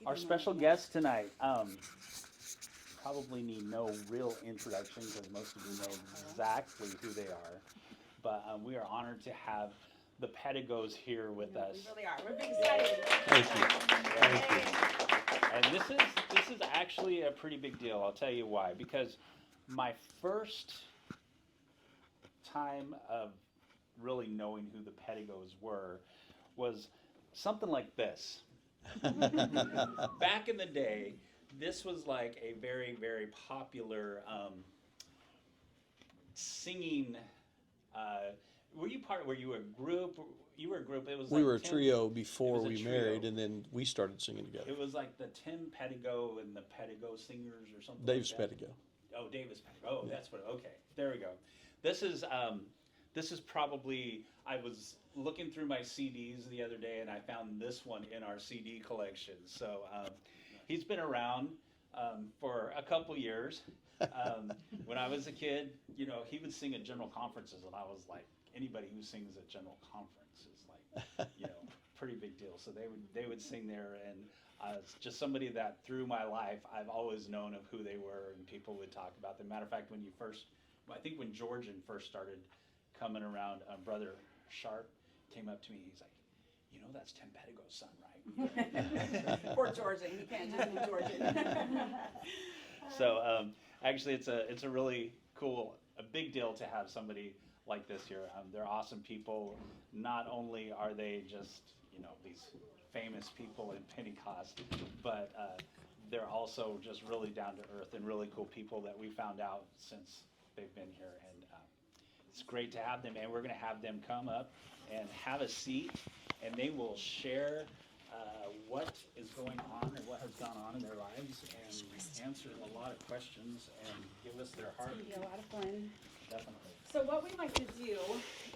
Our special guest tonight probably need no real introduction because most of you know exactly who they are. But we are honored to have the Pedigos here with us. We really are. We're big excited. Thank you. Thank you. And this is actually a pretty big deal. I'll tell you why. Because my first time of really knowing who the Pedigos were was something like this. Back in the day, this was like a very, very popular singing. Were you a group? You were a group. It was. We like were a Tim, trio before was a we trio. married, and then we started singing together. It was like the Tim Pedigo and the Pedigo Singers or something. Dave's like that. Pedigo. Oh, Davis Pedigo. Oh, that's what. Okay, there we go. This is probably. I was looking through my CDs the other day, and I found this one in our CD collection. So he's been around for a couple years. When I was a kid, you know, he would sing at general conferences, and I was like, anybody who sings at general conference is like, you know, pretty big deal. So they would sing there, and it's just somebody that through my life I've always known of who they were, and people would talk about them. Matter of fact, I think when Georgian first started coming around, Brother Sharp came up to me. He's like, you know, that's Tim Pedigo's son, right? Poor Georgian. He can't just be Georgian. So actually, it's a really cool, a big deal to have somebody like this here. They're awesome people. Not only are they just, you know, these famous people in Pentecost, but they're also just really down to earth and really cool people that we found out since they've been here. And it's great to have them. And we're going to have them come up and have a seat, and they will share what is going on and what has gone on in their lives, and answer a lot of questions and give us their heart. It's gonna be a lot of fun. Definitely. So what we like to do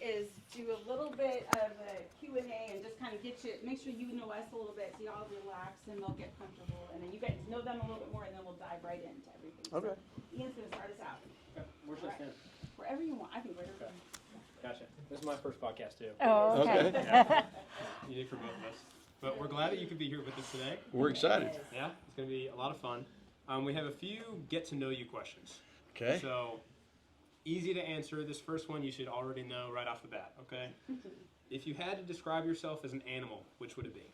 is do a little bit of a Q&A and just kind of make sure you know us a little bit, so y'all relax and they'll get comfortable, and then you guys know them a little bit more, and then we'll dive right into everything. Okay. So Ian's gonna start us out. Where should I stand? Wherever you want. I think wherever. Gotcha. This is my first podcast too. Oh, okay. Unique for both of us. But we're glad that you could be here with us today. We're excited. Yeah, it's going to be a lot of fun. We have a few get-to-know-you questions. Okay. So, easy to answer. This first one you should already know right off the bat, okay? If you had to describe yourself as an animal, which would it be?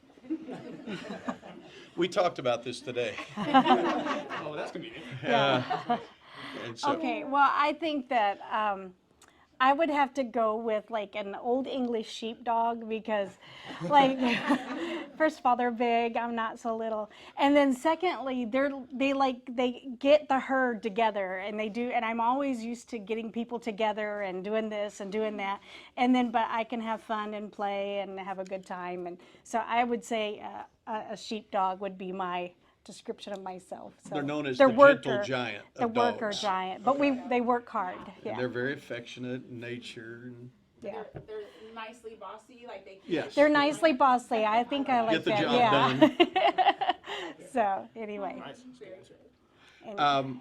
We talked about this today. Oh, that's convenient. And so, Okay, well, I think that I would have to go with like an old English sheepdog because, like, first of all, they're big. I'm not so little, and then secondly, they get the herd together, and they do. And I'm always used to getting people together and doing this and doing that, and then but I can have fun and play and have a good time, and so I would say a sheepdog would be my description of myself. So they're known as they're the worker, gentle giant the of worker dogs. giant, but they work hard. And Yeah, they're very affectionate in nature. And yeah. They're nicely bossy, like they. Yes. They're nicely bossy. I think I like Get the that. job Yeah. So anyway, Nice. That's a good answer.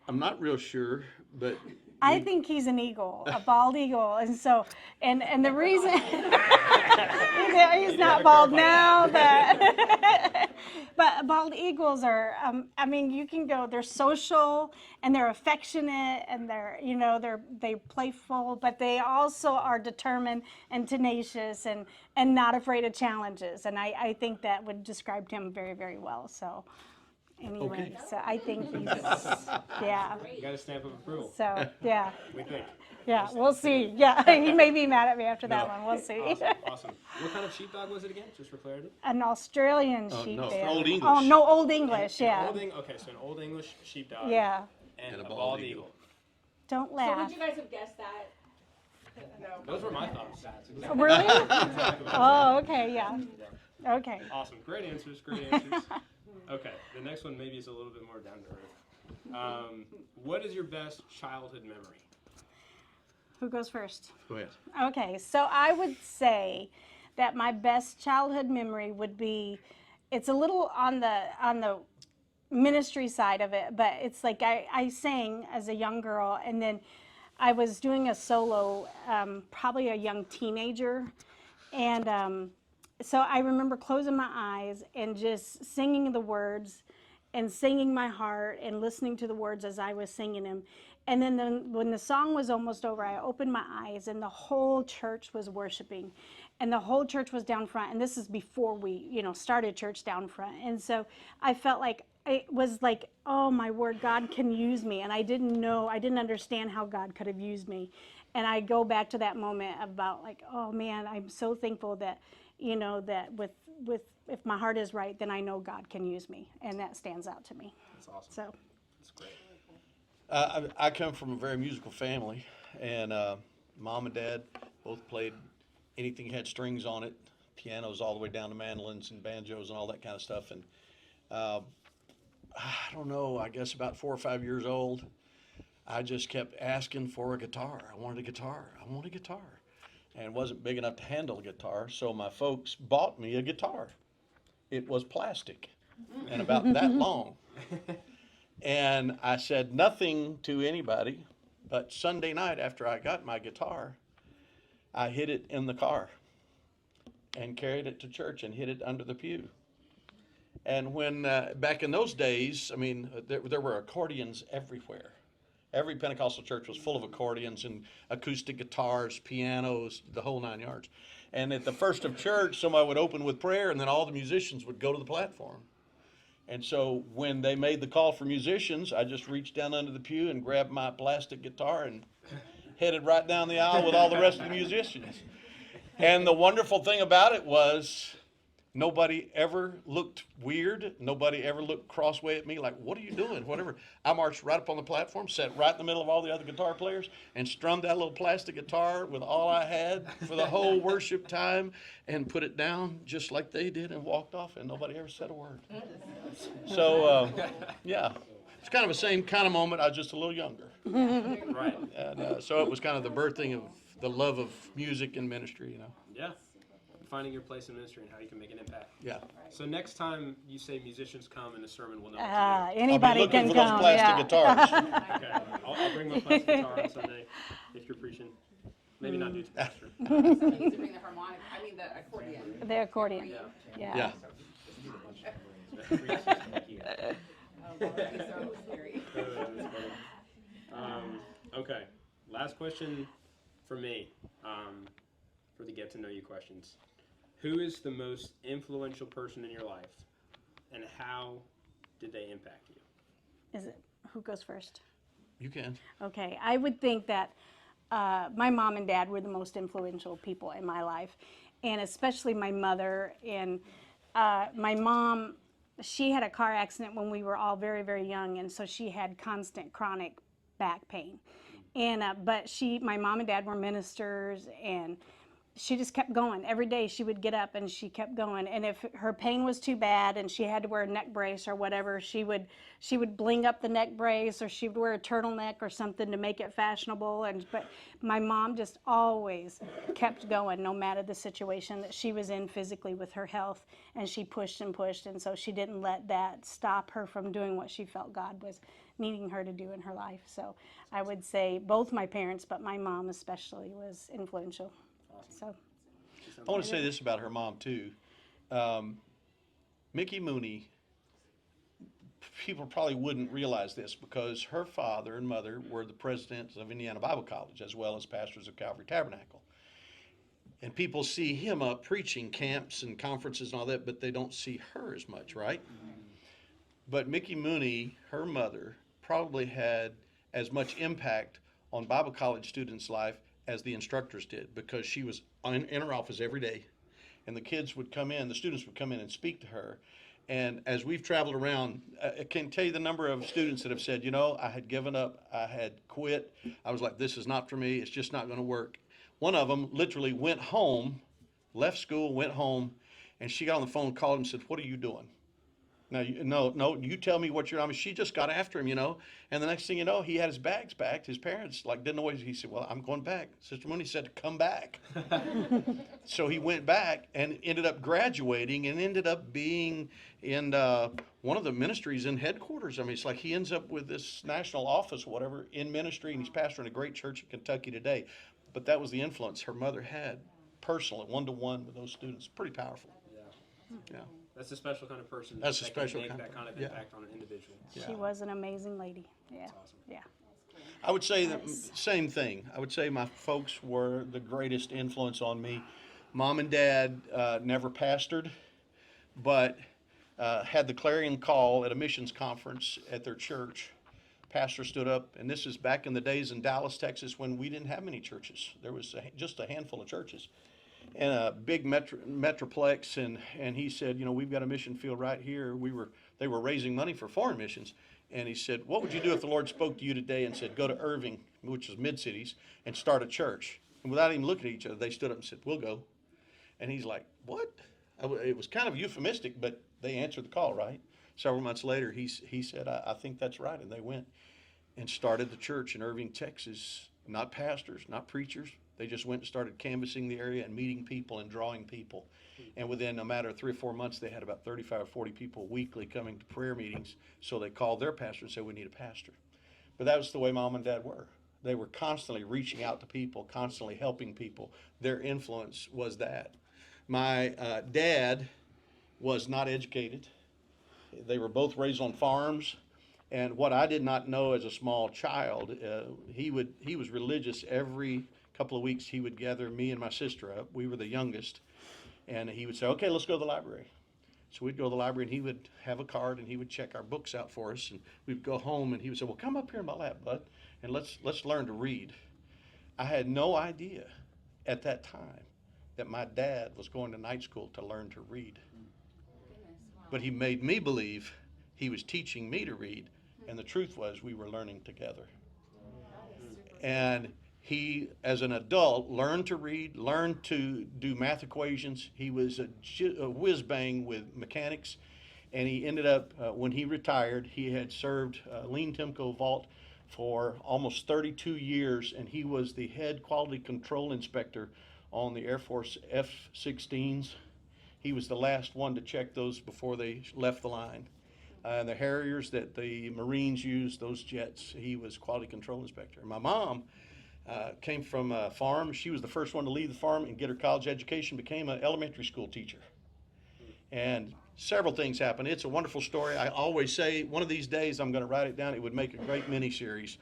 I'm not real sure, but I think he's an eagle, a bald eagle, and so and the reason he's not bald now, but bald eagles are. I mean, you can go. They're social and they're affectionate and they're playful, but they also are determined and tenacious and not afraid of challenges. And I think that would describe him very, very well. So. Anyway, Okay. so I think he's, yeah. You got a stamp of approval. So, yeah, We think. yeah, we'll see. Yeah, he may be mad at me after that one. We'll see. Awesome. What kind of sheepdog was it again, just for clarity? An Australian Oh, sheep no, bear. Old English. Oh, no, Old English, yeah. Okay, so an Old English sheepdog. Yeah. And a bald eagle. Don't So laugh. would you guys have guessed that? No. Those were my thoughts. Really? Oh, okay, yeah. Okay. Awesome. Great answers. Great answers. Okay, the next one maybe is a little bit more down to earth. What is your best childhood memory? Who goes first? go ahead. Okay, so I would say that my best childhood memory would be, it's a little on the ministry side of it, but it's like I sang as a young girl, and then I was doing a solo, probably a young teenager, and so I remember closing my eyes and just singing the words and singing my heart and listening to the words as I was singing them. And then when the song was almost over, I opened my eyes and the whole church was worshiping. And the whole church was down front. And this is before we, started church down front. And so I felt like it was like, oh my word, God can use me. And I didn't understand how God could have used me. And I go back to that moment about like, oh man, I'm so thankful that, that with if my heart is right, then I know God can use me. And that stands out to me. That's awesome. So. That's great. I come from a very musical family, and mom and dad both played anything that had strings on it, pianos all the way down to mandolins and banjos and all that kind of stuff. And I don't know, I guess about 4 or 5 years old, I just kept asking for a guitar. I wanted a guitar. I want a guitar. And it wasn't big enough to handle a guitar, so my folks bought me a guitar. It was plastic and about that long. And I said nothing to anybody, but Sunday night after I got my guitar, I hid it in the car and carried it to church and hid it under the pew. And when, back in those days, I mean, there were accordions everywhere. Every Pentecostal church was full of accordions and acoustic guitars, pianos, the whole 9 yards. And at the first of church, somebody would open with prayer, and then all the musicians would go to the platform. And so when they made the call for musicians, I just reached down under the pew and grabbed my plastic guitar and headed right down the aisle with all the rest of the musicians. And the wonderful thing about it was nobody ever looked weird. Nobody ever looked cross-way at me like, what are you doing? Whatever. I marched right up on the platform, sat right in the middle of all the other guitar players, and strummed that little plastic guitar with all I had for the whole worship time and put it down just like they did and walked off, and nobody ever said a word. So, yeah. It's kind of the same kind of moment. I was just a little younger. Right. And so it was kind of the birthing of the love of music and ministry, Yeah. Finding your place in ministry and how you can make an impact. Yeah. So next time you say musicians come in a sermon, we'll know what to Anybody I'll be looking can for come. those plastic guitars. do. Okay. I'll bring my plastic guitar on Sunday if you're preaching. Maybe not do pastor. I used to bring the harmonica, the accordion. The accordion. Yeah. Yeah. So scary. Okay. Last question for me. For the get to know you questions. Who is the most influential person in your life, and how did they impact you? Is it who goes first? You can. Okay, I would think that my mom and dad were the most influential people in my life, and especially my mother. And my mom, she had a car accident when we were all very, very young, and so she had constant chronic back pain. And but my mom and dad were ministers, and she just kept going. Every day she would get up and she kept going. And if her pain was too bad and she had to wear a neck brace or whatever, she would bling up the neck brace, or she would wear a turtleneck or something to make it fashionable. But my mom just always kept going, no matter the situation that she was in physically with her health. And she pushed and pushed, and so she didn't let that stop her from doing what she felt God was needing her to do in her life. So I would say both my parents, but my mom especially was influential. So. I want to say this about her mom, too. Mickey Mooney, people probably wouldn't realize this because her father and mother were the presidents of Indiana Bible College as well as pastors of Calvary Tabernacle. And people see him up preaching camps and conferences and all that, but they don't see her as much, right? But Mickey Mooney, her mother, probably had as much impact on Bible college students' life as the instructors did, because she was in her office every day, and the students would come in and speak to her. And as we've traveled around, I can tell you the number of students that have said, I had given up, I had quit, I was like, this is not for me, it's just not going to work. One of them literally went home, left school, went home, and she got on the phone, called him, and said, what are you doing? Now, you tell me what you're on. She just got after him, and the next thing you know, he had his bags packed. His parents didn't know what he said. Well, I'm going back. Sister Mooney said to come back. So he went back and ended up graduating and ended up being in one of the ministries in headquarters. I mean, it's like he ends up with this national office, whatever, in ministry, and he's pastoring a great church in Kentucky today. But that was the influence her mother had personally, one-to-one with those students. Pretty powerful. Yeah. That's a special kind of person. That's a that special can make kind that of- kind of yeah. impact on an individual. Yeah. She was an amazing lady. Yeah. That's awesome. Yeah. I would say the same thing. I would say my folks were the greatest influence on me. Mom and Dad never pastored, but had the clarion call at a missions conference at their church. Pastor stood up, and this is back in the days in Dallas, Texas, when we didn't have many churches. There was just a handful of churches, and a big metroplex. And he said, you know, we've got a mission field right here. They were raising money for foreign missions. And he said, what would you do if the Lord spoke to you today and said, go to Irving, which is mid-cities, and start a church? And without even looking at each other, they stood up and said, we'll go. And he's like, what? It was kind of euphemistic, but they answered the call, right? Several months later, he said, I think that's right. And they went and started the church in Irving, Texas. Not pastors, not preachers. They just went and started canvassing the area and meeting people and drawing people. And within a matter of 3 or 4 months, they had about 35 or 40 people weekly coming to prayer meetings. So they called their pastor and said, we need a pastor. But that was the way Mom and Dad were. They were constantly reaching out to people, constantly helping people. Their influence was that. My dad was not educated. They were both raised on farms. And what I did not know as a small child, he was religious. Every couple of weeks, he would gather me and my sister up. We were the youngest. And he would say, okay, let's go to the library. So we'd go to the library, and he would have a card, and he would check our books out for us. And we'd go home, and he would say, well, come up here in my lap, bud, and let's learn to read. I had no idea at that time that my dad was going to night school to learn to read. But he made me believe he was teaching me to read, and the truth was we were learning together. And he, as an adult, learned to read, learned to do math equations. He was a whiz-bang with mechanics, and he ended up, when he retired, he had served Lean Timco Vault for almost 32 years, and he was the head quality control inspector on the Air Force F-16s. He was the last one to check those before they left the line. And the Harriers that the Marines used, those jets, he was quality control inspector. And my mom came from a farm. She was the first one to leave the farm and get her college education, became an elementary school teacher. And several things happened. It's a wonderful story. I always say one of these days I'm going to write it down. It would make a great miniseries,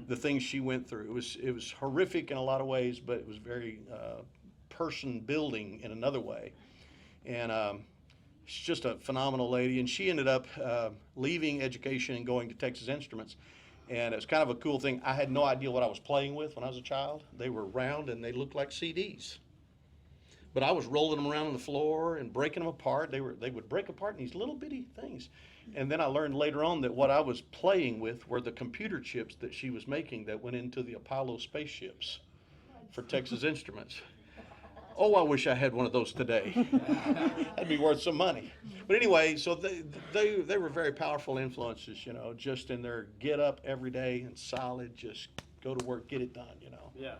the things she went through. It was horrific in a lot of ways, but it was very person building in another way. And she's just a phenomenal lady. And she ended up leaving education and going to Texas Instruments. And it's kind of a cool thing. I had no idea what I was playing with when I was a child. They were round and they looked like CDs. But I was rolling them around on the floor and breaking them apart. They would break apart in these little bitty things. And then I learned later on that what I was playing with were the computer chips that she was making that went into the Apollo spaceships for Texas Instruments. Oh, I wish I had one of those today. That'd be worth some money. But anyway, so they were very powerful influences, you know, just in their get up every day and solid, just go to work, get it done, you know. Yeah.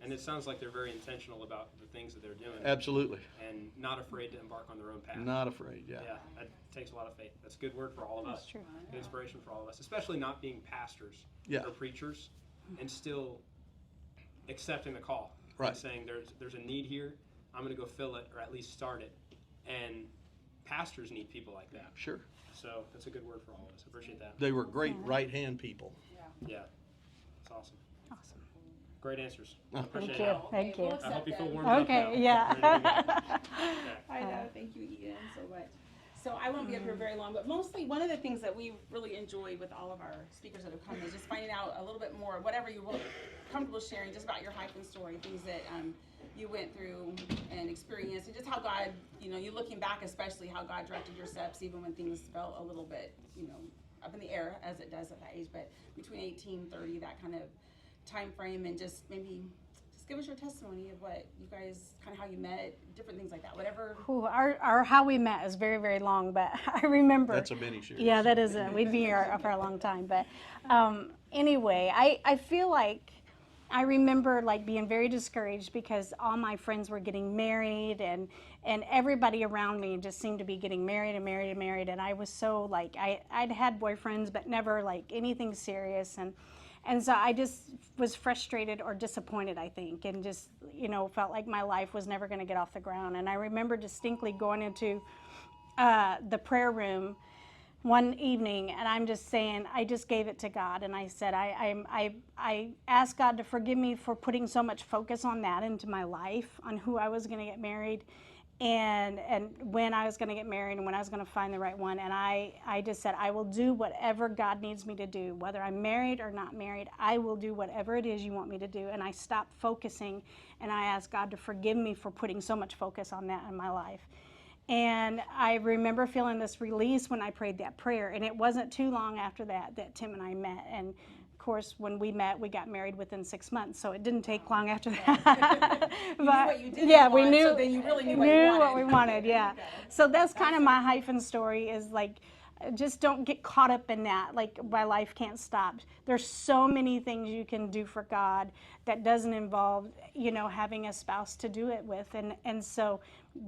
And it sounds like they're very intentional about the things that they're doing. Absolutely. And not afraid to embark on their own path. Not afraid, yeah. Yeah, that takes a lot of faith. That's a good word for all of us. That's true. Good inspiration for all of us, especially not being pastors Yeah. or preachers and still accepting the call. Right. And saying there's a need here, I'm going to go fill it or at least start it. And pastors need people like that. Sure. So that's a good word for all of us. I appreciate that. They were great right-hand people. Yeah, it's awesome. Awesome. Great answers. Oh, Appreciate Thank you. it. Thank you. I hope you feel warmed up now. Okay, yeah. Ready to go. I know, thank you, Eden, so much. So I won't be up here very long, but mostly one of the things that we really enjoy with all of our speakers that have come is just finding out a little bit more, whatever you're comfortable sharing, just about your Hyphen story, things that you went through and experienced, and just how God, you know, you looking back especially, how God directed your steps even when things felt a little bit, you know, up in the air as it does at that age, but between 18, 30, that kind of time frame, and just maybe just give us your testimony of what you guys, kind of how you met, different things like that, whatever. Ooh, our how we met is very, very long, but I remember. That's a mini-series. Yeah, that is it. We'd be here for a long time. But anyway, I feel like I remember like being very discouraged because all my friends were getting married and everybody around me just seemed to be getting married and married and married. And I was so like, I'd had boyfriends, but never like anything serious. And so I just was frustrated or disappointed, I think, and just, felt like my life was never going to get off the ground. And I remember distinctly going into the prayer room one evening, and I'm just saying, I just gave it to God, and I said, I asked God to forgive me for putting so much focus on that into my life, on who I was going to get married, and when I was going to get married, and when I was going to find the right one. And I just said, I will do whatever God needs me to do, whether I'm married or not married. I will do whatever it is you want me to do. And I stopped focusing, and I asked God to forgive me for putting so much focus on that in my life. And I remember feeling this release when I prayed that prayer. And it wasn't too long after that Tim and I met. And of course, when we met, we got married within 6 months. So it didn't take long after that. You knew what you didn't yeah, we want, knew, so then you really knew what we wanted. Yeah. So that's kind of my hyphen story, is like, just don't get caught up in that. Like, my life can't stop. There's so many things you can do for God that doesn't involve, having a spouse to do it with. And so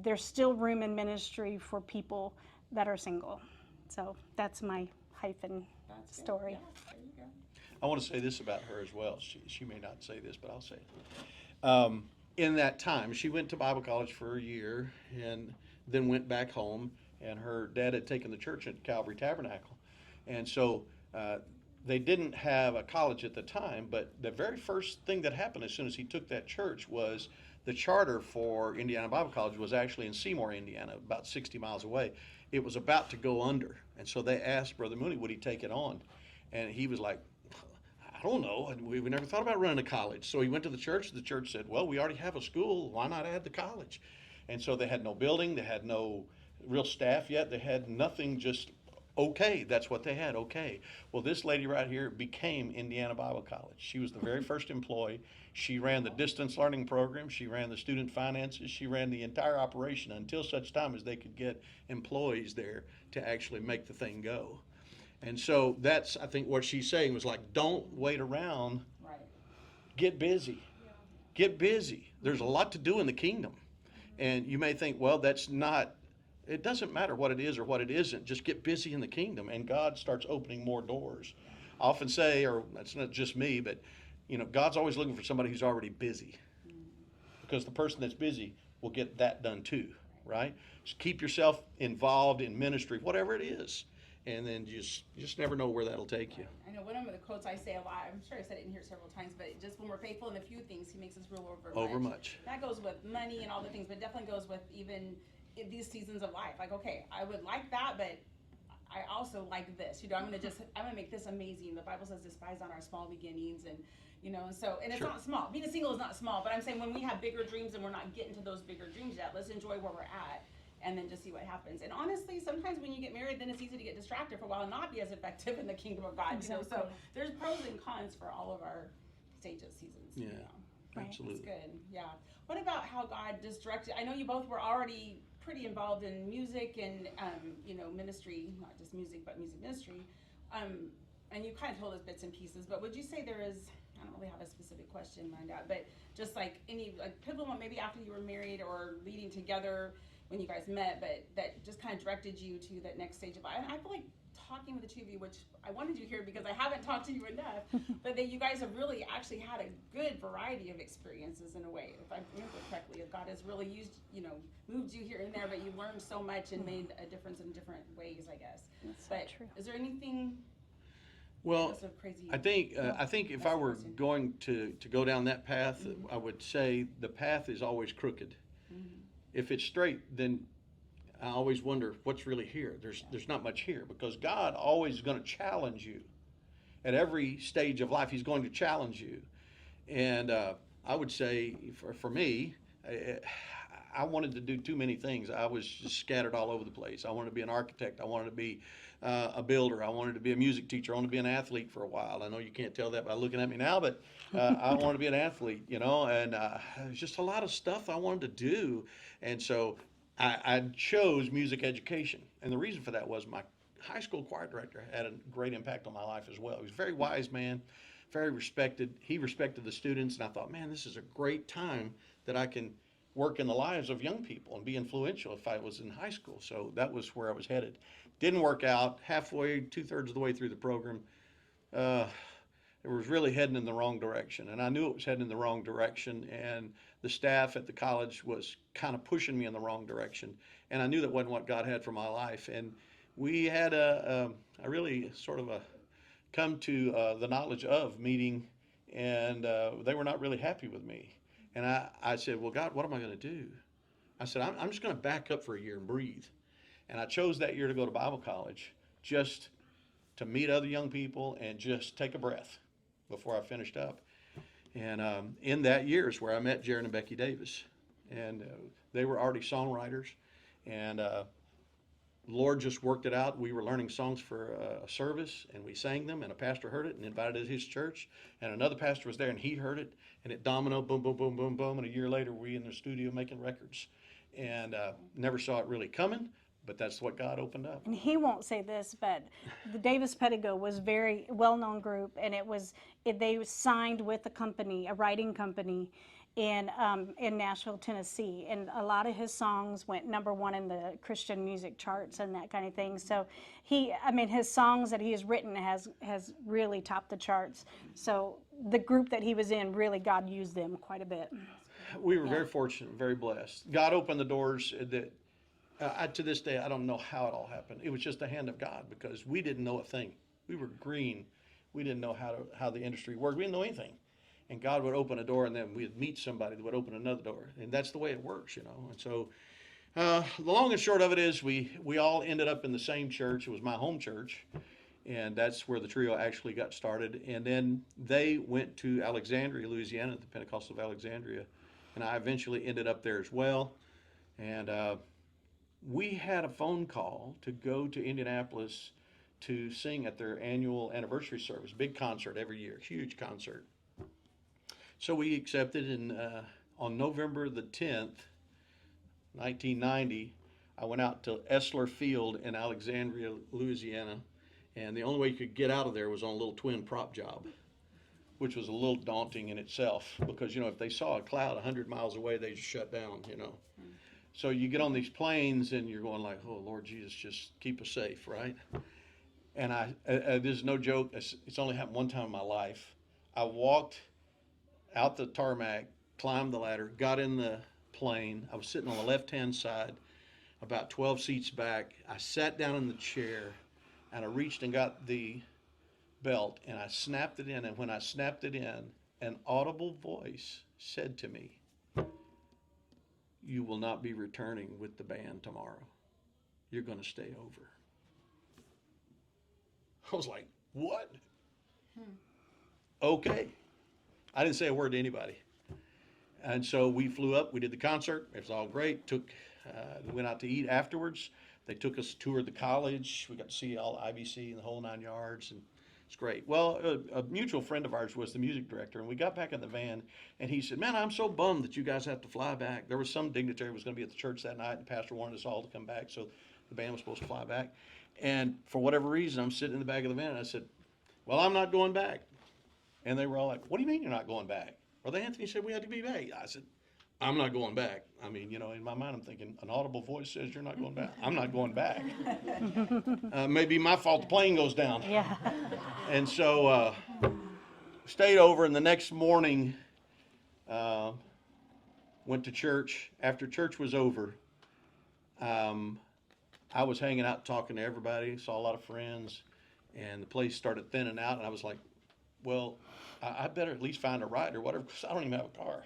there's still room in ministry for people that are single. So that's my hyphen story. Yeah, there you go. I want to say this about her as well. She may not say this, but I'll say it. In that time, she went to Bible college for a year and then went back home. And her dad had taken the church at Calvary Tabernacle. And so they didn't have a college at the time, but the very first thing that happened as soon as he took that church was the charter for Indiana Bible College was actually in Seymour, Indiana, about 60 miles away. It was about to go under. And so they asked Brother Mooney, would he take it on? And he was like, I don't know. And we never thought about running a college. So he went to the church. The church said, well, we already have a school. Why not add the college? And so they had no building. They had no real staff yet. They had nothing, just okay. That's what they had, okay. Well, this lady right here became Indiana Bible College. She was the very first employee. She ran the distance learning program. She ran the student finances. She ran the entire operation until such time as they could get employees there to actually make the thing go. And so that's, I think, what she's saying was like, don't wait around. Right. Get busy. Get busy. There's a lot to do in the kingdom. And you may think, well, that's not, it doesn't matter what it is or what it isn't. Just get busy in the kingdom, and God starts opening more doors. I often say, or that's not just me, but God's always looking for somebody who's already busy, because the person that's busy will get that done too, right? Just keep yourself involved in ministry, whatever it is, and then you just never know where that'll take you. I know one of the quotes I say a lot, I'm sure I said it in here several times, but just when we're faithful in a few things, he makes us rule over much. That goes with money and all the things, but definitely goes with even in these seasons of life. Like, okay, I would like that, but I also like this. I'm gonna make this amazing. The Bible says despise not our small beginnings, and and it's not small. Being a single is not small, but I'm saying when we have bigger dreams and we're not getting to those bigger dreams yet, let's enjoy where we're at and then just see what happens. And honestly, sometimes when you get married, then it's easy to get distracted for a while and not be as effective in the kingdom of God. Exactly. So there's pros and cons for all of our stages, seasons. Yeah, Right. absolutely. That's good. Yeah. What about how God just directed? I know you both were already pretty involved in music and ministry, not just music, but music ministry. And you kind of told us bits and pieces, but would you say there is, I don't really have a specific question lined out, but just like any pivotal moment maybe after you were married or leading together when you guys met, but that just kind of directed you to that next stage of life? And I feel like talking with the two of you, which I wanted you here because I haven't talked to you enough, but that you guys have really actually had a good variety of experiences in a way, if I remember correctly. If God has really used, moved you here and there, but you learned so much and made a difference in different ways, I guess. That's But so true. is there anything? Well, that's a crazy? I think if I were going to go down that path, Mm-hmm. I would say the path is always crooked. If it's straight, then I always wonder what's really here. There's not much here, because God always is going to challenge you. At every stage of life, He's going to challenge you. And I would say, for me, I wanted to do too many things. I was just scattered all over the place. I wanted to be an architect. I wanted to be a builder. I wanted to be a music teacher. I wanted to be an athlete for a while. I know you can't tell that by looking at me now, but I wanted to be an athlete, and there's just a lot of stuff I wanted to do. And so I chose music education. And the reason for that was my high school choir director had a great impact on my life as well. He was a very wise man, very respected. He respected the students, and I thought, man, this is a great time that I can work in the lives of young people and be influential if I was in high school. So that was where I was headed. Didn't work out. Halfway, 2/3 of the way through the program, it was really heading in the wrong direction. And I knew it was heading in the wrong direction. And the staff at the college was kind of pushing me in the wrong direction. And I knew that wasn't what God had for my life. And we had a really sort of a come to the knowledge of meeting, and they were not really happy with me. And I said, well, God, what am I going to do? I said, I'm just going to back up for a year and breathe. And I chose that year to go to Bible college just to meet other young people and just take a breath before I finished up. And in that year is where I met Jaron and Becky Davis. And they were already songwriters. And the Lord just worked it out. We were learning songs for a service, and we sang them, and a pastor heard it and invited it to his church. And another pastor was there, and he heard it, and it dominoed, boom, boom, boom, boom, boom. And a year later, we in the studio making records. And never saw it really coming, but that's what God opened up. And he won't say this, but the Davis Pedigo was a very well-known group, and they signed with a company, a writing company, in Nashville, Tennessee, and a lot of his songs went #1 in the Christian music charts and that kind of thing. So his songs that he has written has really topped the charts. So the group that he was in, really, God used them quite a bit. We were very fortunate, very blessed. God opened the doors that, to this day, I don't know how it all happened. It was just the hand of God, because we didn't know a thing. We were green. We didn't know how the industry worked. We didn't know anything. And God would open a door, and then we'd meet somebody that would open another door. And that's the way it works, you know. And so the long and short of it is we all ended up in the same church. It was my home church. And that's where the trio actually got started. And then they went to Alexandria, Louisiana, at the Pentecostal of Alexandria. And I eventually ended up there as well. And we had a phone call to go to Indianapolis to sing at their annual anniversary service, big concert every year, huge concert. So we accepted, and on November the 10th, 1990, I went out to Essler Field in Alexandria, Louisiana, and the only way you could get out of there was on a little twin prop job, which was a little daunting in itself, because, you know, if they saw a cloud 100 miles away, they just shut down, you know. So you get on these planes, and you're going like, oh, Lord Jesus, just keep us safe, right? And this is no joke. It's only happened one time in my life. I walked out the tarmac, climbed the ladder, got in the plane. I was sitting on the left-hand side, about 12 seats back. I sat down in the chair, and I reached and got the belt, and I snapped it in. And when I snapped it in, an audible voice said to me, you will not be returning with the band tomorrow. You're going to stay over. I was like, what? Okay. I didn't say a word to anybody. And so we flew up, we did the concert, it was all great, went out to eat afterwards. They took us, toured the college, we got to see all IBC and the whole 9 yards, and it's great. Well, a mutual friend of ours was the music director, and we got back in the van, and he said, man, I'm so bummed that you guys have to fly back. There was some dignitary who was going to be at the church that night, and the pastor wanted us all to come back, so the band was supposed to fly back. And for whatever reason, I'm sitting in the back of the van, and I said, well, I'm not going back. And they were all like, what do you mean you're not going back? Brother Anthony said we had to be back. I said, I'm not going back. I mean, you know, in my mind, I'm thinking, an audible voice says you're not going back. I'm not going back. Maybe my fault the plane goes down. Yeah. And so stayed over, and the next morning went to church. After church was over, I was hanging out talking to everybody, saw a lot of friends, and the place started thinning out, and I was like, well, I better at least find a ride or whatever, because I don't even have a car.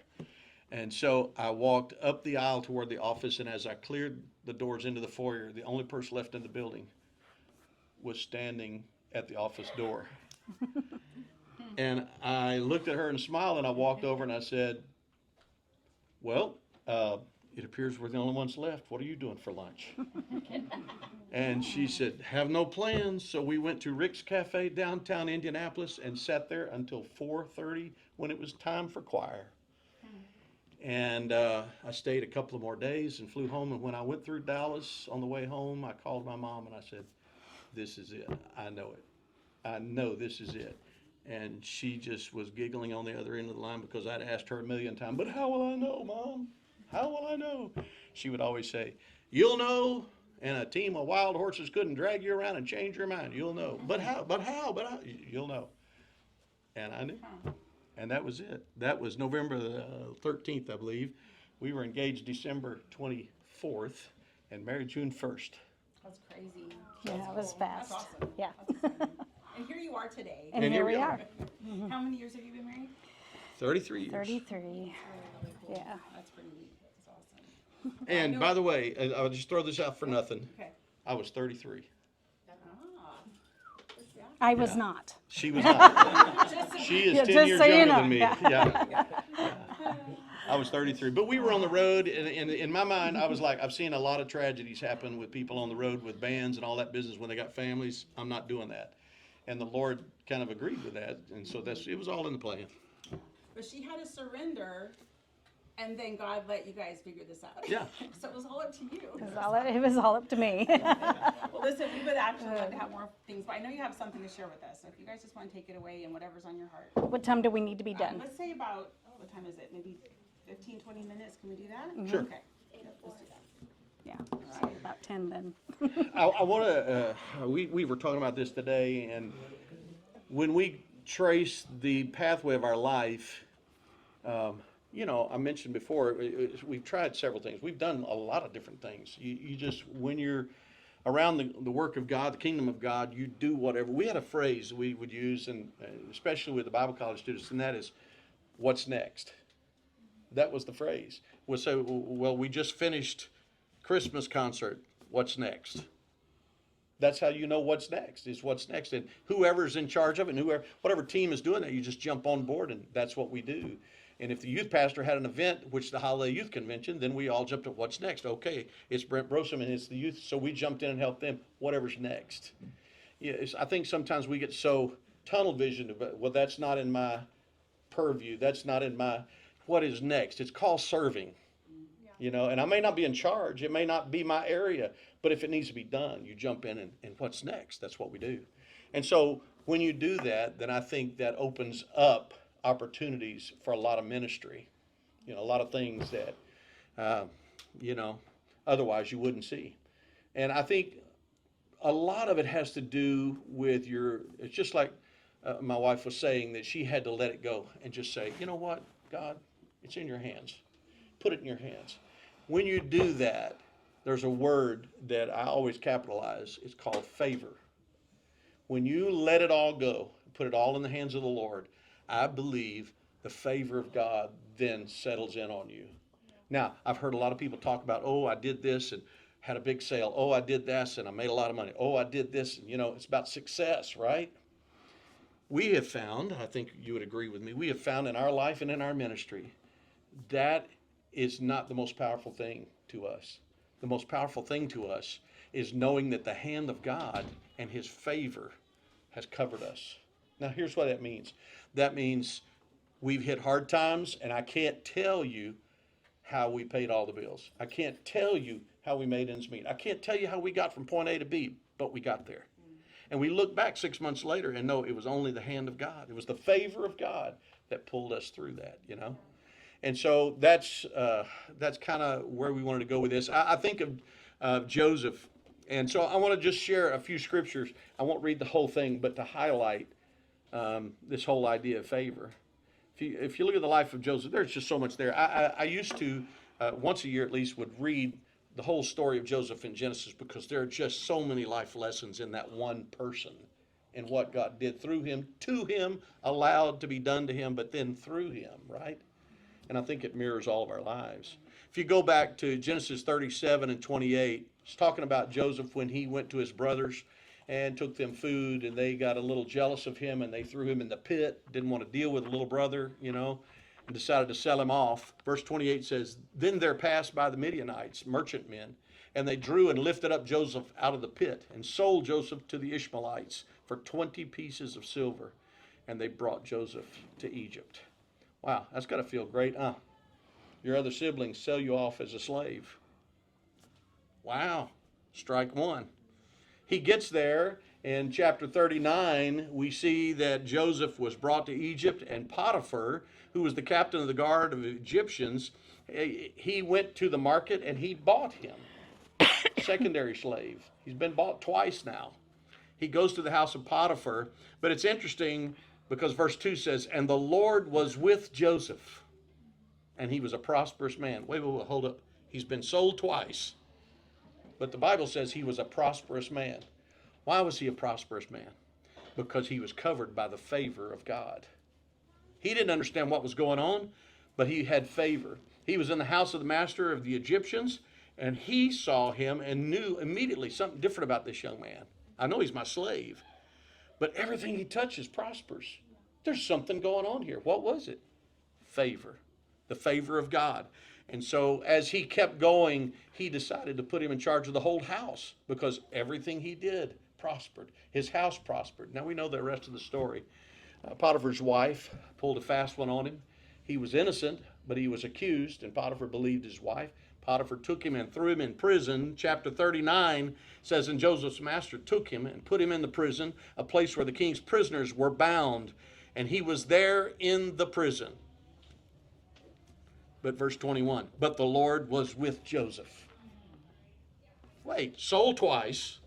And so I walked up the aisle toward the office, and as I cleared the doors into the foyer, the only person left in the building was standing at the office door. And I looked at her and smiled, and I walked over and I said, well, it appears we're the only ones left. What are you doing for lunch? And she said, have no plans. So we went to Rick's Cafe downtown Indianapolis and sat there until 4:30 when it was time for choir. And I stayed a couple of more days and flew home. And when I went through Dallas on the way home, I called my mom and I said, this is it. I know it. I know this is it. And she just was giggling on the other end of the line, because I'd asked her a million times, but how will I know, Mom? How will I know? She would always say, you'll know, and a team of wild horses couldn't drag you around and change your mind. You'll know. But how? You'll know. And I knew. Huh. And that was it. That was November the 13th, I believe. We were engaged December 24th and married June 1st. That's crazy. Yeah, it was That's fast. awesome. Yeah. That's exciting. And here you are today. And here we are. How many years have you been married? 33 years. 33. Really cool. Yeah. That's pretty neat. That's awesome. And by the way, I'll just throw this out for nothing. Okay. I was 33. Ah. Yeah. I was Yeah. not. She was not. She is Yeah, 10 just years so you younger know. than me. Yeah. Yeah. I was 33. But we were on the road, and in my mind, I was like, I've seen a lot of tragedies happen with people on the road with bands and all that business when they got families. I'm not doing that. And the Lord kind of agreed with that. And so it was all in the plan. But she had to surrender, and then God let you guys figure this out. Yeah. So it was all up to you. It was all up to me. Well, listen, we would actually love to have more things, but I know you have something to share with us. So if you guys just want to take it away and whatever's on your heart. What time do we need to be done? Let's say about, what time is it? Maybe 15, 20 minutes. Can we do that? Sure. Okay. Let's do that. Yeah, so about 10 then. I want to, we were talking about this today, and when we trace the pathway of our life, you know, I mentioned before, we've tried several things. We've done a lot of different things. You just, when you're around the work of God, the kingdom of God, you do whatever. We had a phrase we would use, and especially with the Bible college students, and that is, what's next? That was the phrase. Well, we just finished Christmas concert. What's next? That's how you know what's next, is what's next. And whoever's in charge of it, and whatever team is doing that, you just jump on board, and that's what we do. And if the youth pastor had an event, which the Holiday Youth Convention, then we all jumped at what's next. Okay, it's Brent Brosom and it's the youth, so we jumped in and helped them. Whatever's next. Yeah, I think sometimes we get so tunnel visioned about, well, that's not in my purview. That's not in my, what is next? It's called serving. You know, and I may not be in charge. It may not be my area, but if it needs to be done, you jump in and what's next? That's what we do. And so when you do that, then I think that opens up opportunities for a lot of ministry. You know, a lot of things that, you know, otherwise you wouldn't see. And I think a lot of it has to do with it's just like my wife was saying, that she had to let it go and just say, you know what, God, it's in your hands. Put it in your hands. When you do that, there's a word that I always capitalize. It's called favor. When you let it all go, put it all in the hands of the Lord, I believe the favor of God then settles in on you. Now, I've heard a lot of people talk about, oh, I did this and had a big sale. Oh, I did this and I made a lot of money. Oh, I did this. And, you know, it's about success, right? We have found, I think you would agree with me, we have found in our life and in our ministry, that is not the most powerful thing to us. The most powerful thing to us is knowing that the hand of God and his favor has covered us. Now, here's what that means. That means we've hit hard times, and I can't tell you how we paid all the bills. I can't tell you how we made ends meet. I can't tell you how we got from point A to B, but we got there. And we look back 6 months later and know it was only the hand of God. It was the favor of God that pulled us through that, you know. And so that's kind of where we wanted to go with this. I think of Joseph. And so I want to just share a few scriptures. I won't read the whole thing, but to highlight this whole idea of favor. If you look at the life of Joseph, there's just so much there. I used to, once a year at least, would read the whole story of Joseph in Genesis, because there are just so many life lessons in that one person and what God did through him, to him, allowed to be done to him, but then through him, right? And I think it mirrors all of our lives. If you go back to Genesis 37 and 28, it's talking about Joseph when he went to his brothers and took them food, and they got a little jealous of him, and they threw him in the pit, didn't want to deal with the little brother, you know, and decided to sell him off. Verse 28 says, then there passed by the Midianites, merchantmen, and they drew and lifted up Joseph out of the pit and sold Joseph to the Ishmaelites for 20 pieces of silver, and they brought Joseph to Egypt. Wow, that's got to feel great, huh? Your other siblings sell you off as a slave. Wow, strike one. He gets there. In chapter 39, we see that Joseph was brought to Egypt, and Potiphar, who was the captain of the guard of the Egyptians, he went to the market and he bought him. Secondary slave. He's been bought twice now. He goes to the house of Potiphar, but it's interesting Because verse 2 says, and the Lord was with Joseph, and he was a prosperous man. Wait, hold up. He's been sold twice. But the Bible says he was a prosperous man. Why was he a prosperous man? Because he was covered by the favor of God. He didn't understand what was going on, but he had favor. He was in the house of the master of the Egyptians, and he saw him and knew immediately something different about this young man. I know he's my slave, but everything he touches prospers. There's something going on here. What was it? Favor. The favor of God. And so as he kept going, he decided to put him in charge of the whole house because everything he did prospered. His house prospered. Now we know the rest of the story. Potiphar's wife pulled a fast one on him. He was innocent, but he was accused, and Potiphar believed his wife. Potiphar took him and threw him in prison. Chapter 39 says, and Joseph's master took him and put him in the prison, a place where the king's prisoners were bound, and he was there in the prison. But verse 21, but the Lord was with Joseph. Wait, sold twice,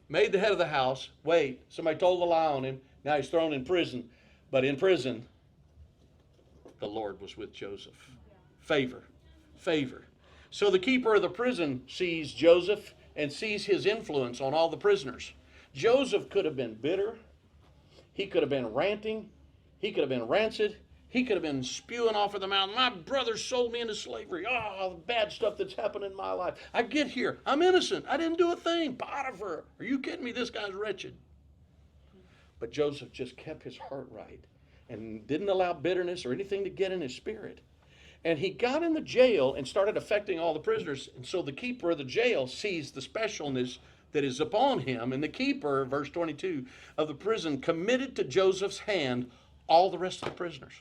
made the head of the house. Wait, somebody told a lie on him. Now he's thrown in prison. But in prison, the Lord was with Joseph. Favor, favor. So the keeper of the prison sees Joseph and sees his influence on all the prisoners. Joseph could have been bitter. He could have been ranting. He could have been rancid. He could have been spewing off of the mountain. My brother sold me into slavery. Oh, the bad stuff that's happened in my life. I get here. I'm innocent. I didn't do a thing. Potiphar, are you kidding me? This guy's wretched. But Joseph just kept his heart right and didn't allow bitterness or anything to get in his spirit. And he got in the jail and started affecting all the prisoners. And so the keeper of the jail sees the specialness that is upon him. And the keeper, verse 22, of the prison committed to Joseph's hand all the rest of the prisoners.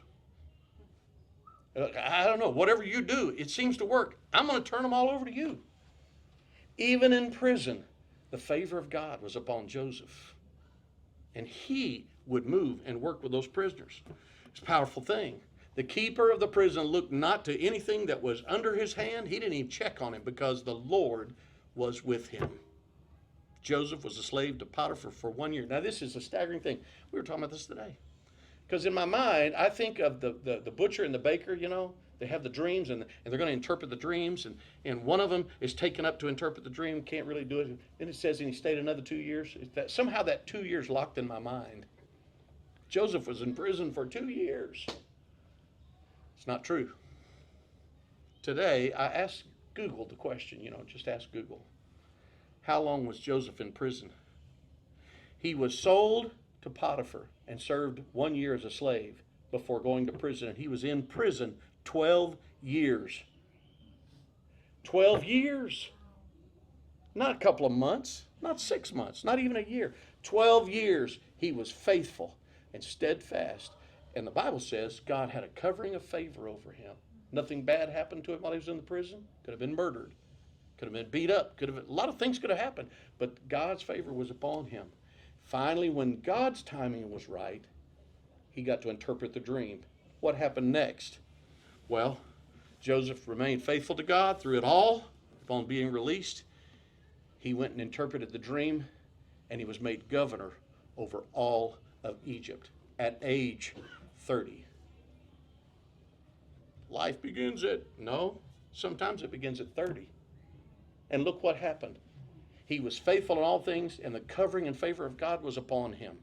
I don't know, whatever you do, it seems to work. I'm going to turn them all over to you. Even in prison, the favor of God was upon Joseph. And he would move and work with those prisoners. It's a powerful thing. The keeper of the prison looked not to anything that was under his hand. He didn't even check on him because the Lord was with him. Joseph was a slave to Potiphar for 1 year. Now, this is a staggering thing. We were talking about this today. Because in my mind, I think of the butcher and the baker, you know. They have the dreams, and they're going to interpret the dreams. And one of them is taken up to interpret the dream, can't really do it. Then it says, and he stayed another 2 years. Somehow that 2 years locked in my mind. Joseph was in prison for 2 years. It's not true. Today, I asked Google the question, just ask Google. How long was Joseph in prison? He was sold to Potiphar and served 1 year as a slave before going to prison. And he was in prison 12 years. 12 years. Not a couple of months, not 6 months, not even a year. 12 years he was faithful and steadfast. And the Bible says God had a covering of favor over him. Nothing bad happened to him while he was in the prison. Could have been murdered. Could have been beat up. A lot of things could have happened. But God's favor was upon him. Finally, when God's timing was right, he got to interpret the dream. What happened next? Well, Joseph remained faithful to God through it all. Upon being released, he went and interpreted the dream, and he was made governor over all of Egypt at age 30. Life begins sometimes it begins at 30. And look what happened. He was faithful in all things, and the covering and favor of God was upon him.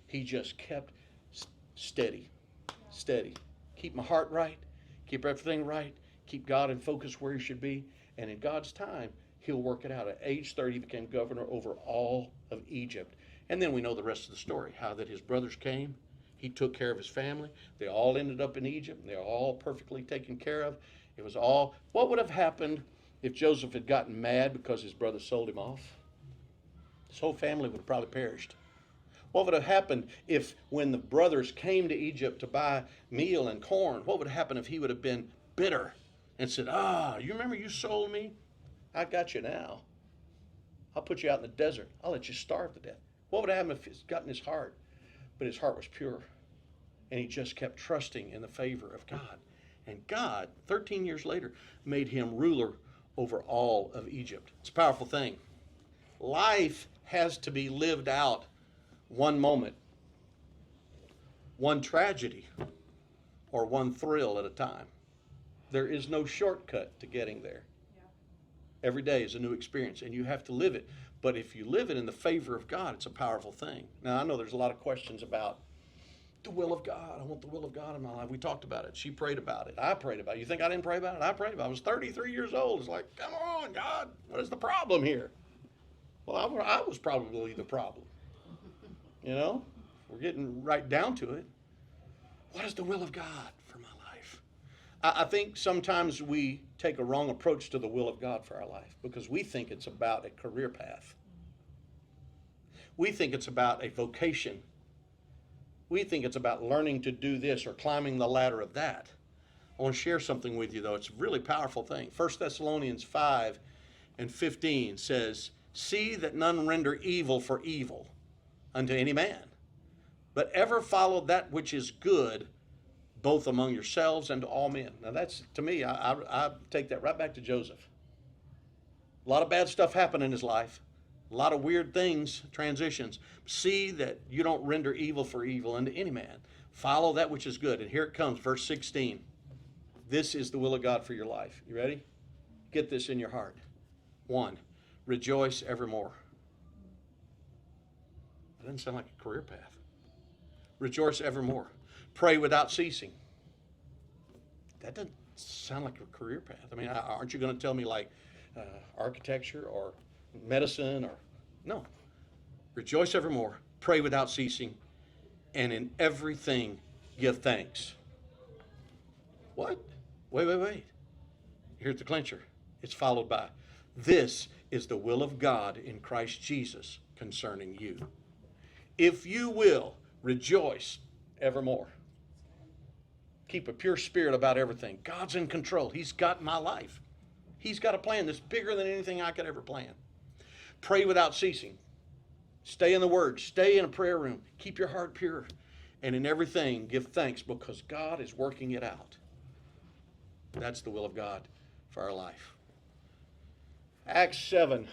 He just kept steady. Keep my heart right. Keep everything right. Keep God in focus where he should be. And in God's time, he'll work it out. At age 30, he became governor over all of Egypt. And then we know the rest of the story, how that his brothers came. He took care of his family. They all ended up in Egypt. They were all perfectly taken care of. It was all, what would have happened if Joseph had gotten mad because his brothers sold him off? His whole family would have probably perished. What would have happened if when the brothers came to Egypt to buy meal and corn, what would have happened if he would have been bitter and said, you remember you sold me? I got you now. I'll put you out in the desert. I'll let you starve to death. What would have happened if it's got in his heart? But his heart was pure. And he just kept trusting in the favor of God. And God, 13 years later, made him ruler over all of Egypt. It's a powerful thing. Life has to be lived out one moment one tragedy or one thrill at a time. There is no shortcut to getting there. Every day is a new experience, and you have to live it. But if you live it in the favor of God, it's a powerful thing. Now, I know there's a lot of questions about the will of God. I want the will of God in my life. We talked about it. She prayed about it. I prayed about it. You think I didn't pray about it? I prayed about it. I was 33 years old. It's like, come on, God, what is the problem here? Well, I was probably the problem. You know, we're getting right down to it. What is the will of God for my life? I think sometimes we take a wrong approach to the will of God for our life because we think it's about a career path. We think it's about a vocation. We think it's about learning to do this or climbing the ladder of that. I want to share something with you, though. It's a really powerful thing. 1 Thessalonians 5:15 says, see that none render evil for evil unto any man, but ever follow that which is good, both among yourselves and to all men. Now that's, to me, I take that right back to Joseph. A lot of bad stuff happened in his life. A lot of weird things, transitions. See that you don't render evil for evil unto any man. Follow that which is good. And here it comes, verse 16. This is the will of God for your life. You ready? Get this in your heart. 1, rejoice evermore. That doesn't sound like a career path. Rejoice evermore. Pray without ceasing. That doesn't sound like a career path. I mean, aren't you going to tell me like architecture or medicine or no? Rejoice evermore. Pray without ceasing. And in everything give thanks. What? Wait. Here's the clincher. It's followed by, this is the will of God in Christ Jesus concerning you. If you will rejoice evermore. Keep a pure spirit about everything. God's in control. He's got my life. He's got a plan that's bigger than anything I could ever plan. Pray without ceasing. Stay in the Word. Stay in a prayer room. Keep your heart pure. And in everything, give thanks because God is working it out. That's the will of God for our life. Acts 7.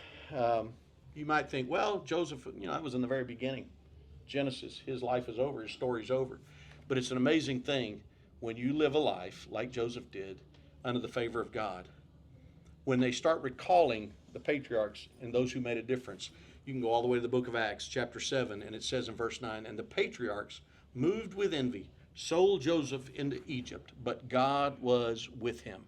You might think, well, Joseph, that was in the very beginning. Genesis, his life is over. His story's over. But it's an amazing thing when you live a life like Joseph did under the favor of God. When they start recalling the patriarchs and those who made a difference, you can go all the way to the book of Acts, chapter 7, and it says in verse 9, and the patriarchs, moved with envy, sold Joseph into Egypt, but God was with him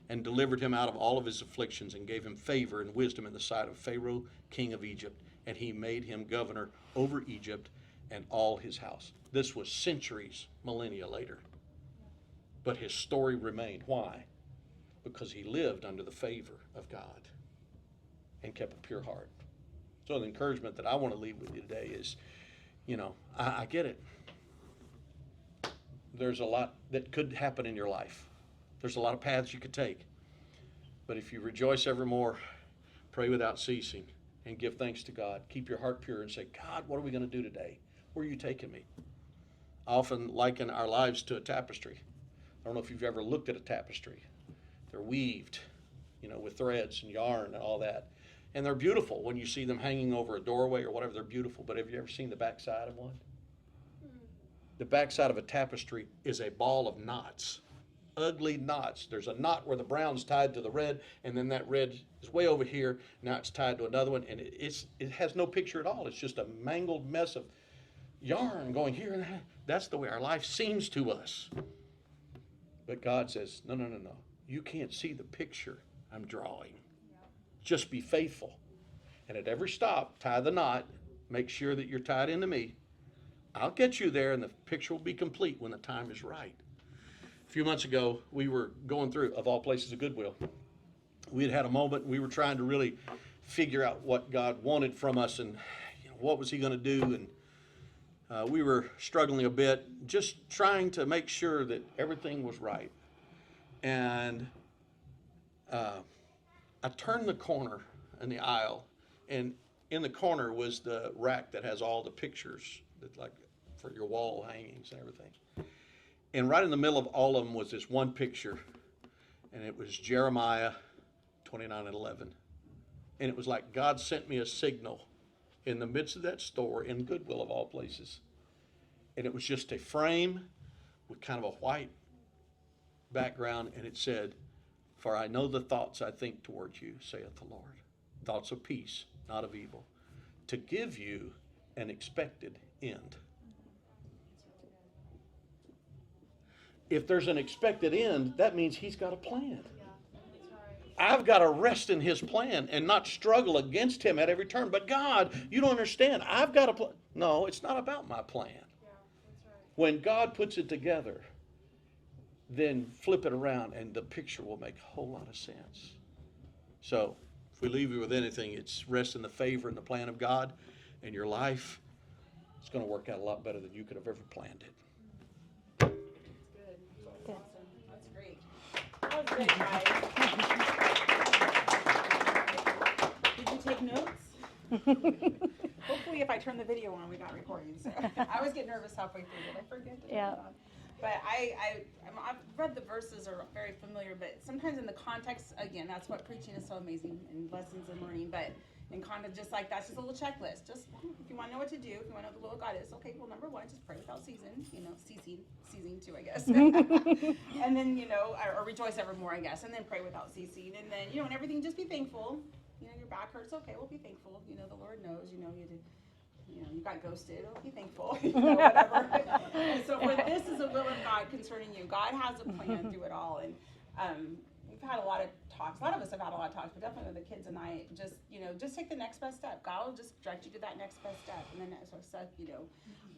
and delivered him out of all of his afflictions and gave him favor and wisdom in the sight of Pharaoh, king of Egypt, and he made him governor over Egypt and all his house. This was centuries, millennia later. But his story remained. Why? Because he lived under the favor of God and kept a pure heart. So the encouragement that I want to leave with you today is, I get it. There's a lot that could happen in your life. There's a lot of paths you could take. But if you rejoice evermore, pray without ceasing, and give thanks to God, keep your heart pure and say, God, what are we going to do today? Where are you taking me? I often liken our lives to a tapestry. I don't know if you've ever looked at a tapestry. They're weaved, with threads and yarn and all that. And they're beautiful when you see them hanging over a doorway or whatever. They're beautiful. But have you ever seen the backside of one? The backside of a tapestry is a ball of knots, ugly knots. There's a knot where the brown's tied to the red, and then that red is way over here. Now it's tied to another one, and it has no picture at all. It's just a mangled mess of yarn going here and there. That's the way our life seems to us. But God says, no. You can't see the picture I'm drawing. Just be faithful. And at every stop, tie the knot. Make sure that you're tied into me. I'll get you there, and the picture will be complete when the time is right. A few months ago, we were going through, of all places, a Goodwill. We had a moment, and we were trying to really figure out what God wanted from us and what was he going to do. And we were struggling a bit, just trying to make sure that everything was right. And I turned the corner in the aisle, and in the corner was the rack that has all the pictures, that like for your wall hangings and everything. And right in the middle of all of them was this one picture, and it was Jeremiah 29:11. And it was like God sent me a signal in the midst of that store in Goodwill of all places. And it was just a frame with kind of a white background, and it said, "For I know the thoughts I think towards you, saith the Lord, thoughts of peace, not of evil, to give you an expected end." If there's an expected end, that means he's got a plan. I've got to rest in his plan and not struggle against him at every turn. But God, you don't understand. I've got a plan. No, it's not about my plan. When God puts it together, then flip it around and the picture will make a whole lot of sense. So, if we leave you with anything, it's rest in the favor and the plan of God in your life. It's going to work out a lot better than you could have ever planned it. Good. Awesome. That's great. That was good, guys. Did you take notes? Hopefully, if I turn the video on, we got recording. So I always get nervous halfway through. Did I forget to turn it on? But I've read the verses are very familiar, but sometimes in the context, again, that's what preaching is so amazing and lessons and learning. But in context, just like that's just a little checklist. Just if you want to know what to do, if you want to know the will of God is, okay, well, number one, just pray without ceasing, ceasing too, I guess. And then, or rejoice evermore, I guess. And then pray without ceasing. And then, and everything, just be thankful. Your back hurts, okay, well, be thankful. The Lord knows, you did. You got ghosted, oh, be thankful, whatever. And so for this is the will of God concerning you. God has a plan through it all. And we've had a lot of talks. A lot of us have had a lot of talks, but definitely with the kids and I, just take the next best step. God will just direct you to that next best step. And then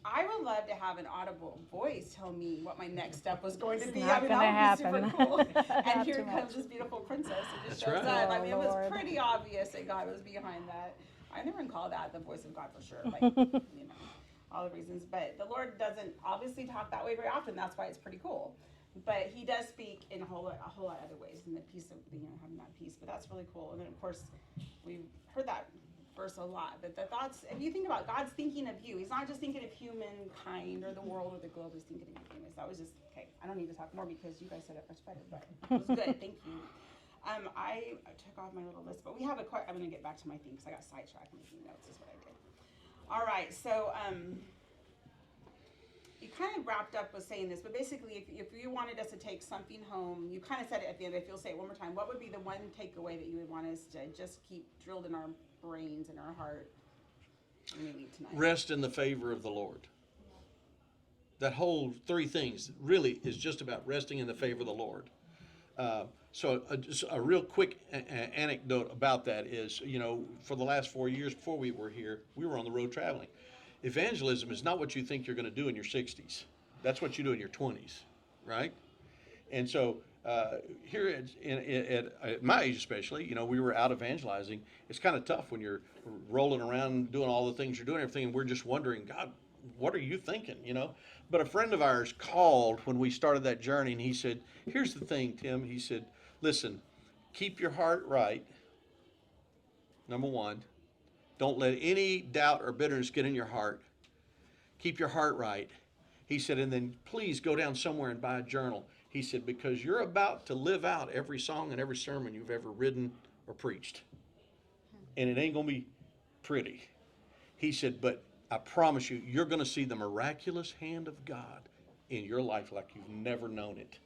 I would love to have an audible voice tell me what my next step was going to be. Not gonna that would be super cool. And Not here too comes much. this beautiful princess who just That's shows right. up. I mean, it was Lord. pretty obvious that God was behind that. I never can call that the voice of God for sure, all the reasons. But the Lord doesn't obviously talk that way very often. That's why it's pretty cool. But He does speak in a whole lot other ways, and the peace of having that peace. But that's really cool. And then of course we've heard that verse a lot. But the thoughts, if you think about God's thinking of you, He's not just thinking of humankind or the world or the globe. He's thinking of you. That was just okay. I don't need to talk more because you guys said it much better. But it was good. Thank you. I took off my little list, but we have I'm going to get back to my thing because I got sidetracked making notes is what I did. All right, so you kind of wrapped up with saying this, but basically if you wanted us to take something home, you kind of said it at the end, if you'll say it one more time, what would be the one takeaway that you would want us to just keep drilled in our brains and our heart when we leave tonight? Rest in the favor of the Lord. That whole three things really is just about resting in the favor of the Lord. So just a real quick anecdote about that is, for the last 4 years before we were here, we were on the road traveling. Evangelism is not what you think you're going to do in your 60s. That's what you do in your 20s, right? And so here at my age especially, we were out evangelizing. It's kind of tough when you're rolling around doing all the things you're doing, everything, and we're just wondering, God, what are you thinking, But a friend of ours called when we started that journey, and he said, here's the thing, Tim. He said, listen, keep your heart right, number one. Don't let any doubt or bitterness get in your heart. Keep your heart right. He said, and then please go down somewhere and buy a journal. He said, because you're about to live out every song and every sermon you've ever written or preached. And it ain't going to be pretty. He said, but I promise you, you're going to see the miraculous hand of God in your life like you've never known it.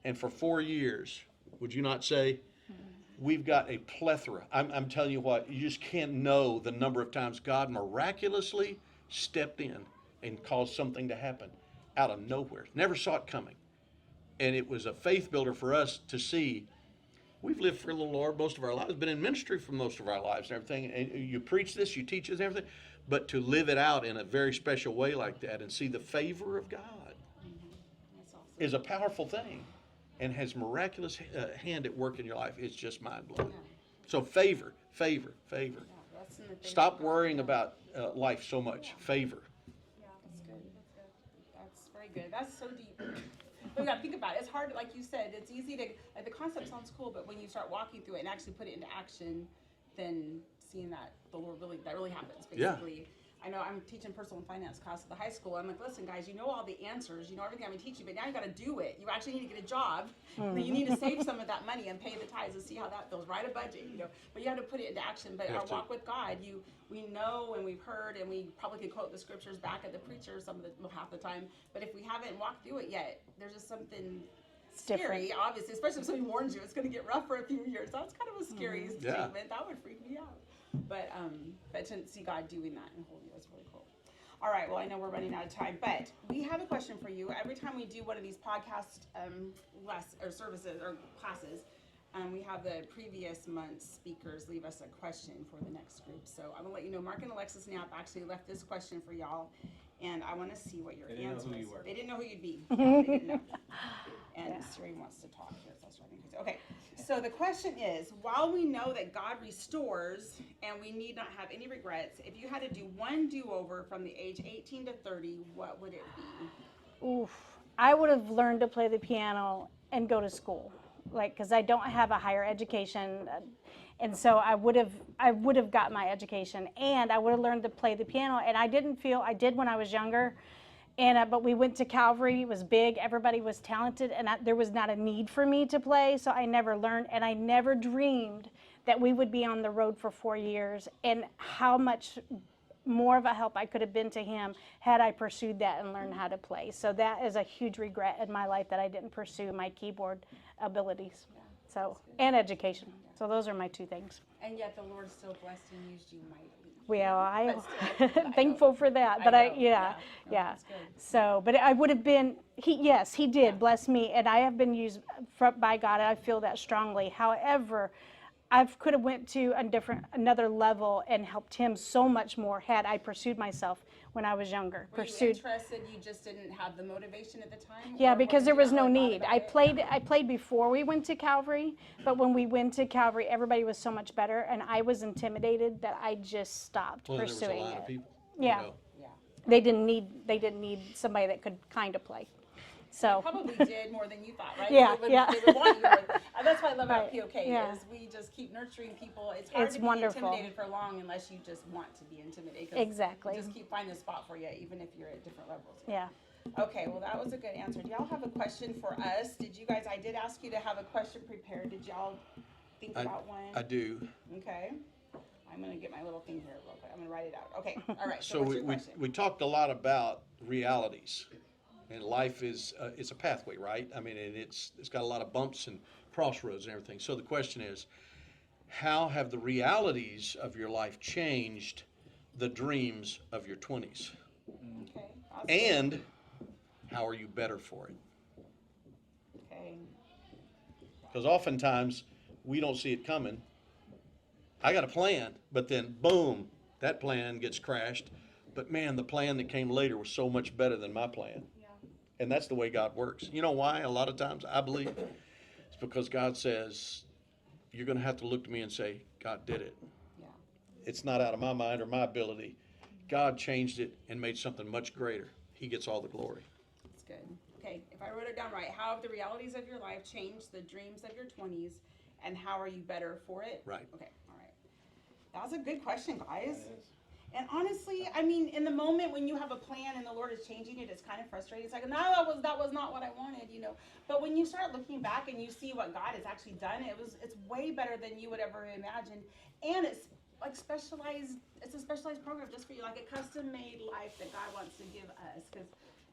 And for 4 years, would you not say, we've got a plethora. I'm telling you what, you just can't know the number of times God miraculously stepped in and caused something to happen out of nowhere. Never saw it coming. And it was a faith builder for us to see. We've lived for the Lord most of our lives, been in ministry for most of our lives and everything. And you preach this, you teach this and everything. But to live it out in a very special way like that and see the favor of God That's awesome. is a powerful thing and has miraculous hand at work in your life. It's just mind-blowing. Yeah. So favor. Yeah, that's in the thing Stop of God. worrying about life so much. Favor. Yeah, that's good. That's very good. That's so deep. But you gotta think about it. It's hard, like you said, it's easy to, the concept sounds cool, but when you start walking through it and actually put it into action, then seeing that the Lord that really happens, basically. I know I'm teaching personal finance class at the high school. I'm like, listen, guys, you know all the answers, you know everything I'm gonna teach you, but now you got to do it. You actually need to get a job. And then you need to save some of that money and pay the tithes and see how that feels. Write a budget, you know. But you have to put it into action. But You our have to. walk with God, we know and we've heard, and we probably could quote the scriptures back at the preacher half the time. But if we haven't walked through it yet, there's just something scary, different. obviously, especially if somebody warns you it's going to get rough for a few years. That's kind of a scary Yeah. statement. That would freak me out. But to see God doing that and holding you is really cool. All right, well, I know we're running out of time, but we have a question for you. Every time we do one of these podcast services or classes, we have the previous month's speakers leave us a question for the next group. So I'm gonna let you know, Mark and Alexis Knapp actually left this question for y'all, and I want to see what your They didn't know answer who is. you were. They didn't know who you'd be. Yeah, they didn't know. And Yeah. Siri wants to talk here, so that's driving me crazy. Okay, so the question is, while we know that God restores and we need not have any regrets, if you had to do one do-over from the age 18 to 30, what would it be? Oof. I would have learned to play the piano and go to school, like, because I don't have a higher education, and so I would have got my education, and I would have learned to play the piano. And I didn't feel I did when I was younger, and but we went to Calvary. It was big. Everybody was talented, and there was not a need for me to play, so I never learned, and I never dreamed that we would be on the road for 4 years, and how much more of a help I could have been to him had I pursued that and learned how to play. So that is a huge regret in my life that I didn't pursue my keyboard abilities. So, and education. So those are my two things. And yet the Lord still blessed and used you mightily. Well, I But still, am thankful for that. But I know, yeah. No, that's good. So, but I would have been, he did bless me, and I have been used by God, and I feel that strongly. However, I could have went to another level and helped him so much more had I pursued myself when I was younger. Were you interested, you just didn't have the motivation at the time? Yeah, or because there you was never no thought need. about it? I played before we went to Calvary, but when we went to Calvary, everybody was so much better, and I was intimidated that I just stopped Well, there was a pursuing lot it. of people. Yeah. You know. Yeah. They didn't need somebody that could kind of play. So Probably did more than you thought, right? Yeah, They would want you more. That's what I love about Right, POK yeah. is we just keep nurturing people. It's hard It's to be wonderful. intimidated for long unless you just want to be intimidated. 'Cause Exactly. we just keep finding a spot for you, even if you're at different levels. yeah. Okay, well, that was a good answer. Do y'all have a question for us? I did ask you to have a question prepared. Did y'all think about one? I do. Okay. I'm gonna get my little thing here real quick. I'm gonna write it out. Okay, all right, so So what's we, your we, question? we talked a lot about realities, and life is it's a pathway, right? I mean, and it's got a lot of bumps and crossroads and everything. So the question is, how have the realities of your life changed the dreams of your 20s? Okay. Awesome. And how are you better for it? Okay. Because oftentimes we don't see it coming. I got a plan, but then boom, that plan gets crashed. But man, the plan that came later was so much better than my plan. Yeah. And that's the way God works. You know why? A lot of times I believe it's because God says, you're going to have to look to me and say, God did it. Yeah. It's not out of my mind or my ability. God changed it and made something much greater. He gets all the glory. That's good. Okay, if I wrote it down right, how have the realities of your life changed the dreams of your 20s, and how are you better for it? Right. Okay, all right. That was a good question, guys. And honestly, I mean, in the moment when you have a plan and the Lord is changing it, it's kind of frustrating. It's like, no, that was not what I wanted, you know. But when you start looking back and you see what God has actually done, it's way better than you would ever imagine. And it's like specialized. It's a specialized program just for you, like a custom-made life that God wants to give us, because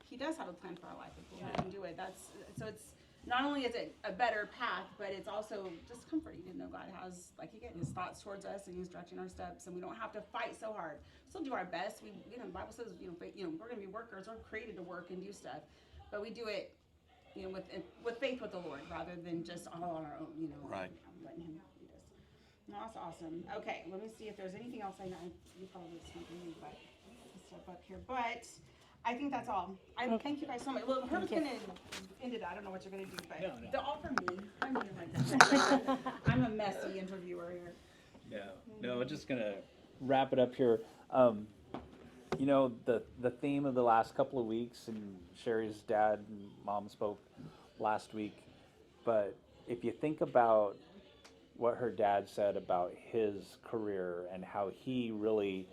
He does have a plan for our life if we let Him do it. It's not only is it a better path, but it's also just comforting to know God has, like, again, His thoughts towards us, and He's directing our steps, and we don't have to fight so hard. Still do our best. The Bible says, we're going to be workers. We're created to work and do stuff, but we do it, with faith with the Lord rather than just all on our own. Right. Letting Him lead us. No, that's awesome. Okay, let me see if there's anything else I know. You probably just want to read, but I'll step up here. But I think that's all. Thank you guys so much. Well, Herb's going to end it. I don't know what you're going to do, but they're all from me. I'm doing like I'm a messy interviewer here. No, just gonna wrap it up here. The theme of the last couple of weeks, and Sherry's dad and mom spoke last week, but if you think about what her dad said about his career and how he really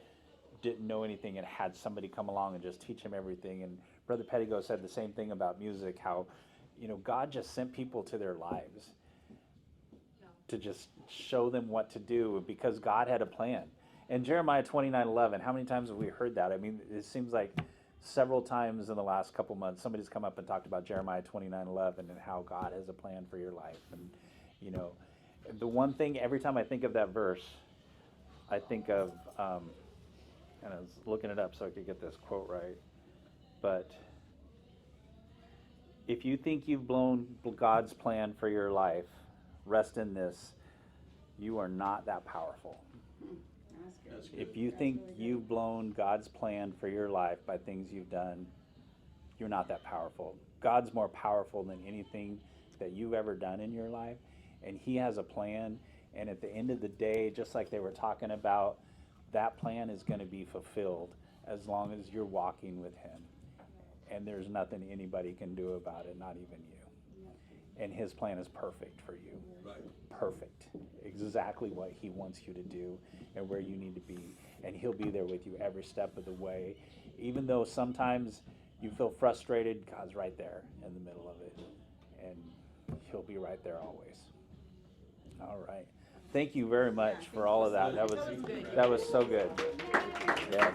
didn't know anything and had somebody come along and just teach him everything. And Brother Pedigo said the same thing about music, how, God just sent people to their lives to just show them what to do because God had a plan. And Jeremiah 29:11, how many times have we heard that? I mean, it seems like several times in the last couple months, somebody's come up and talked about Jeremiah 29:11 and how God has a plan for your life. And, the one thing, every time I think of that verse, I think of, and I was looking it up so I could get this quote right, but if you think you've blown God's plan for your life, rest in this, you are not that powerful. That's good. If you That's think really good. you've blown God's plan for your life by things you've done, you're not that powerful. God's more powerful than anything that you've ever done in your life, and He has a plan, and at the end of the day, just like they were talking about, that plan is going to be fulfilled as long as you're walking with Him. And there's nothing anybody can do about it, not even you. And His plan is perfect for you. Right. Perfect. Exactly what He wants you to do and where you need to be. And He'll be there with you every step of the way. Even though sometimes you feel frustrated, God's right there in the middle of it. And He'll be right there always. All right. Thank you very much for all of that. That was so good. Yes.